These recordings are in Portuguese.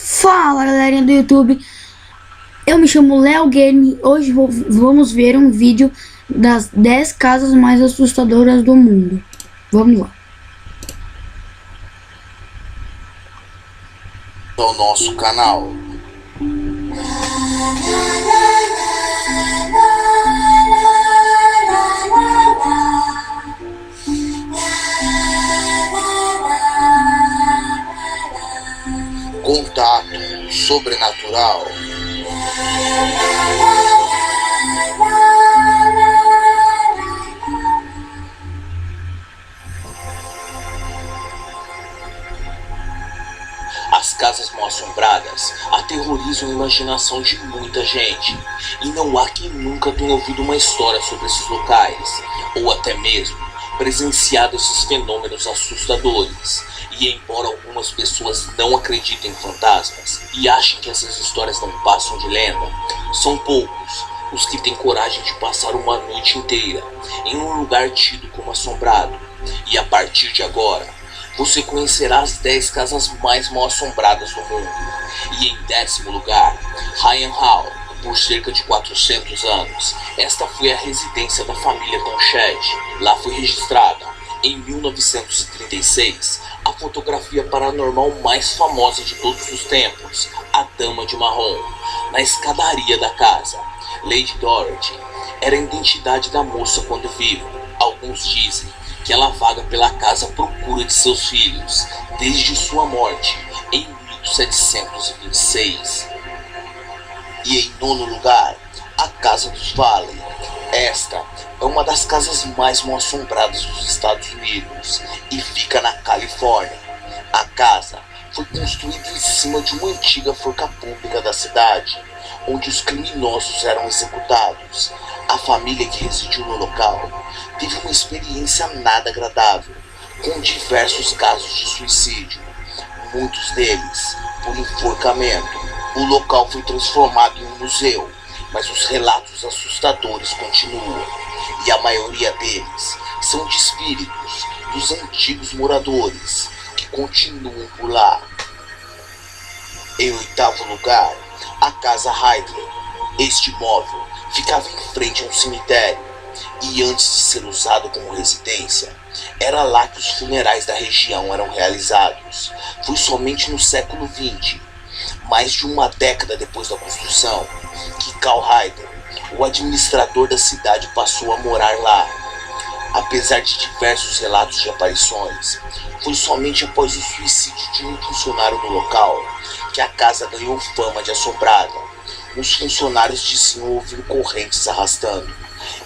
Fala galerinha do YouTube, eu me chamo Léo Game. Hoje vamos ver um vídeo das 10 casas mais assustadoras do mundo. Vamos lá. No nosso canal. Contato sobrenatural. As casas mal-assombradas aterrorizam a imaginação de muita gente, e não há quem nunca tenha ouvido uma história sobre esses locais, ou até mesmo presenciado esses fenômenos assustadores. E embora algumas pessoas não acreditem em fantasmas e achem que essas histórias não passam de lenda, são poucos os que têm coragem de passar uma noite inteira em um lugar tido como assombrado. E a partir de agora, você conhecerá as 10 casas mais mal assombradas do mundo. E em 10º lugar, Ryan Hall. Por cerca de 400 anos, esta foi a residência da família Tonched. Lá foi registrada, em 1936, a fotografia paranormal mais famosa de todos os tempos, a Dama de Marrom. Na escadaria da casa, Lady Dorothy era a identidade da moça quando viva. Alguns dizem que ela vaga pela casa à procura de seus filhos, desde sua morte, em 1726. E em 9º lugar, a Casa dos Valley. Esta é uma das casas mais mal assombradas dos Estados Unidos e fica na Califórnia. A casa foi construída em cima de uma antiga forca pública da cidade, onde os criminosos eram executados. A família que residiu no local teve uma experiência nada agradável, com diversos casos de suicídio, muitos deles por enforcamento. O local foi transformado em um museu, mas os relatos assustadores continuam, e a maioria deles são de espíritos dos antigos moradores que continuam por lá. Em 8º lugar, a Casa Heidler. Este imóvel ficava em frente a um cemitério, e antes de ser usado como residência, era lá que os funerais da região eram realizados. Foi somente no século XX, mais de uma década depois da construção, que Carl Heidler, o administrador da cidade, passou a morar lá. Apesar de diversos relatos de aparições, foi somente após o suicídio de um funcionário no local que a casa ganhou fama de assombrada. Os funcionários diziam ouvir correntes arrastando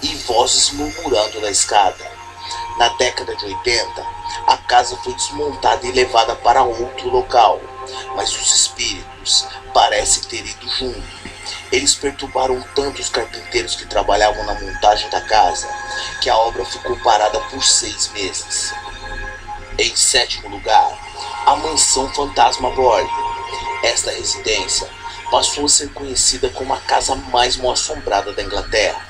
e vozes murmurando na escada. Na década de 80, a casa foi desmontada e levada para outro local, mas os espíritos parecem ter ido junto. Eles perturbaram tanto os carpinteiros que trabalhavam na montagem da casa, que a obra ficou parada por 6 meses. Em 7º lugar, a Mansão Fantasma Borley. Esta residência passou a ser conhecida como a casa mais mal assombrada da Inglaterra.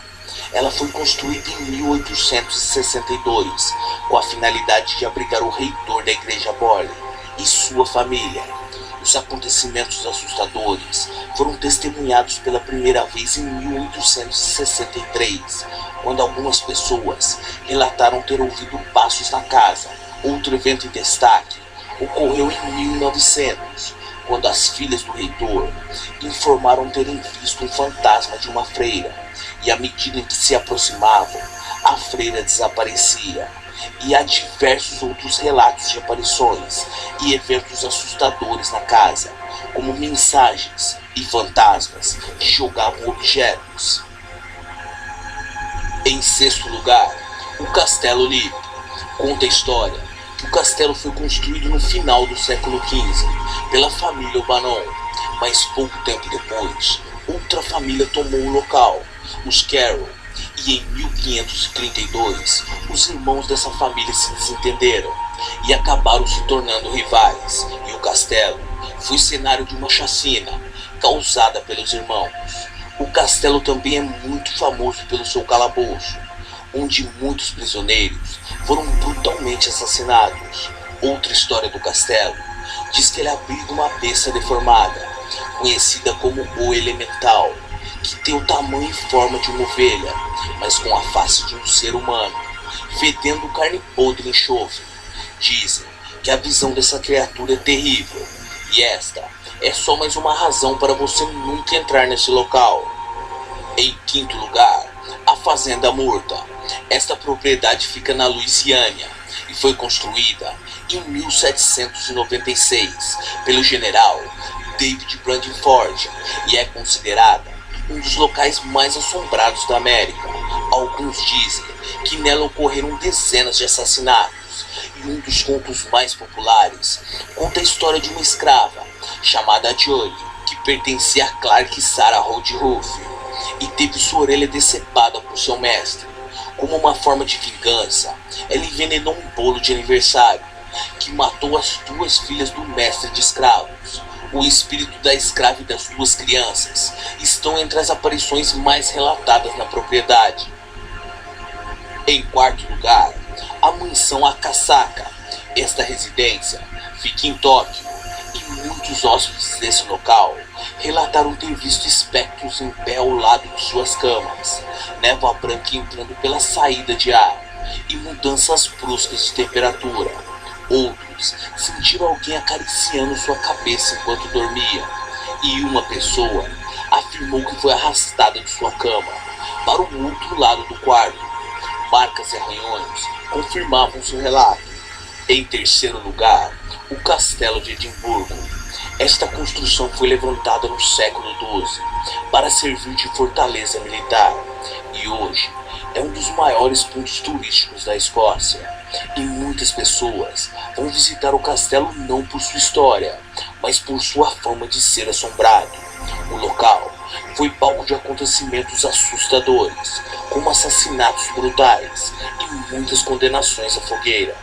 Ela foi construída em 1862, com a finalidade de abrigar o reitor da igreja Borley e sua família. Os acontecimentos assustadores foram testemunhados pela primeira vez em 1863, quando algumas pessoas relataram ter ouvido passos na casa. Outro evento em destaque ocorreu em 1900, quando as filhas do reitor informaram terem visto um fantasma de uma freira, e à medida em que se aproximavam, a freira desaparecia. E há diversos outros relatos de aparições e eventos assustadores na casa, como mensagens e fantasmas que jogavam objetos. Em 6º lugar, o Castelo Livre. Conta a história que o castelo foi construído no final do século XV pela família O'Bannon, mas pouco tempo depois, outra família tomou o local, os Carroll. E em 1532, os irmãos dessa família se desentenderam e acabaram se tornando rivais, e o castelo foi cenário de uma chacina causada pelos irmãos. O castelo também é muito famoso pelo seu calabouço, onde muitos prisioneiros foram brutalmente assassinados. Outra história do castelo diz que ele abriga uma besta deformada, conhecida como o Elemental, que tem o tamanho e forma de uma ovelha, mas com a face de um ser humano, fedendo carne podre e enxofre. Dizem que a visão dessa criatura é terrível, e esta é só mais uma razão para você nunca entrar nesse local. Em quinto lugar, a Fazenda Murta. Esta propriedade fica na Louisiana e foi construída em 1796 pelo general David Bradenford e é considerada um dos locais mais assombrados da América. Alguns dizem que nela ocorreram dezenas de assassinatos, e um dos contos mais populares conta a história de uma escrava chamada Jolie, que pertencia a Clark Sarah Holdhoof e teve sua orelha decepada por seu mestre. Como uma forma de vingança, ela envenenou um bolo de aniversário que matou as duas filhas do mestre de escravos. O espírito da escrava e das duas crianças estão entre as aparições mais relatadas na propriedade. Em quarto lugar, a mansão Akasaka. Esta residência fica em Tóquio e muitos hóspedes desse local relataram ter visto espectros em pé ao lado de suas camas, névoa branca entrando pela saída de ar e mudanças bruscas de temperatura. Outros sentiram alguém acariciando sua cabeça enquanto dormia, e uma pessoa afirmou que foi arrastada de sua cama para o outro lado do quarto. Marcas e arranhões confirmavam seu relato. Em terceiro lugar, o Castelo de Edimburgo. Esta construção foi levantada no século XII para servir de fortaleza militar e hoje é um dos maiores pontos turísticos da Escócia. E muitas pessoas vão visitar o castelo não por sua história, mas por sua fama de ser assombrado. O local foi palco de acontecimentos assustadores, como assassinatos brutais e muitas condenações à fogueira.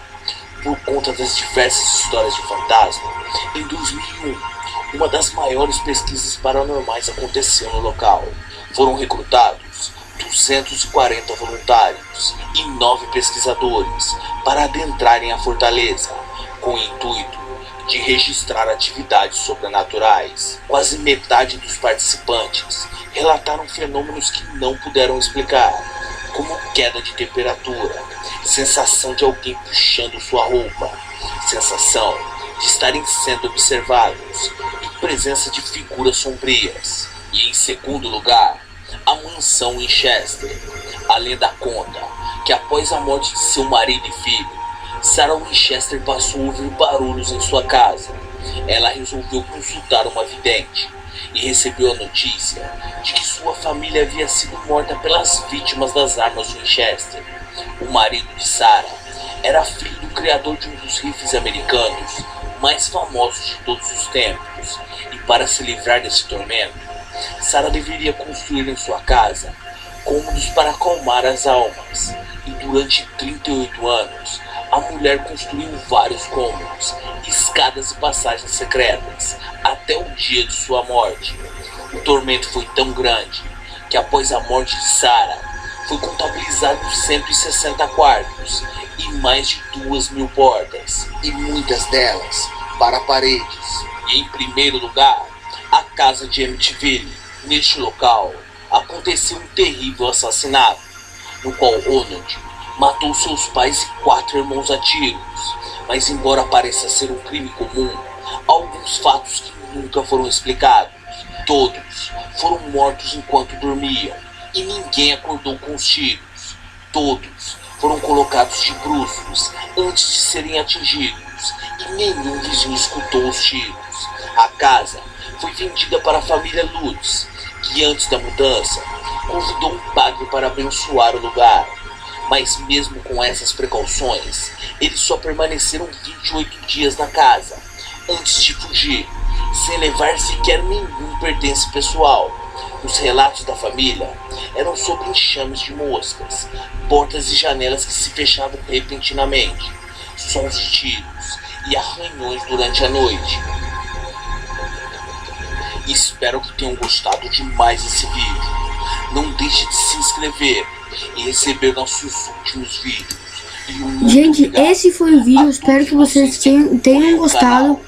Por conta das diversas histórias de fantasma, em 2001, uma das maiores pesquisas paranormais aconteceu no local. Foram recrutados 240 voluntários e 9 pesquisadores para adentrarem a fortaleza, com o intuito de registrar atividades sobrenaturais. Quase metade dos participantes relataram fenômenos que não puderam explicar, como queda de temperatura, sensação de alguém puxando sua roupa, sensação de estarem sendo observados e presença de figuras sombrias. E em segundo lugar, a mansão Winchester. A lenda conta que após a morte de seu marido e filho, Sarah Winchester passou a ouvir barulhos em sua casa. Ela resolveu consultar uma vidente e recebeu a notícia de que sua família havia sido morta pelas vítimas das armas Winchester. O marido de Sarah era filho do criador de um dos rifles americanos mais famosos de todos os tempos, e para se livrar desse tormento, Sarah deveria construir em sua casa cômodos para acalmar as almas, e durante 38 anos a mulher construiu vários cômodos, escadas e passagens secretas, até o dia de sua morte. O tormento foi tão grande que após a morte de Sarah, foi contabilizado 160 quartos e mais de 2.000 portas, e muitas delas para paredes. E em primeiro lugar, a casa de Amityville. Neste local, aconteceu um terrível assassinato, no qual Ronald matou seus pais e 4 irmãos a tiros. Mas embora pareça ser um crime comum, há alguns fatos que nunca foram explicados. Todos foram mortos enquanto dormiam, e ninguém acordou com os tiros. Todos foram colocados de bruços antes de serem atingidos, e nenhum vizinho escutou os tiros. A casa foi vendida para a família Lutz, que antes da mudança convidou um padre para abençoar o lugar. Mas mesmo com essas precauções, eles só permaneceram 28 dias na casa, antes de fugir, sem levar sequer nenhum pertence pessoal. Os relatos da família eram sobre enxames de moscas, portas e janelas que se fechavam repentinamente, sons de tiros e arranhões durante a noite. Espero que tenham gostado demais desse vídeo. Não deixe de se inscrever e receber nossos últimos vídeos. Gente, esse foi o vídeo. Espero que vocês tenham gostado.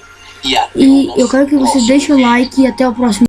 E até o E eu nosso quero que você próximo deixe o vídeo. like e até o próximo.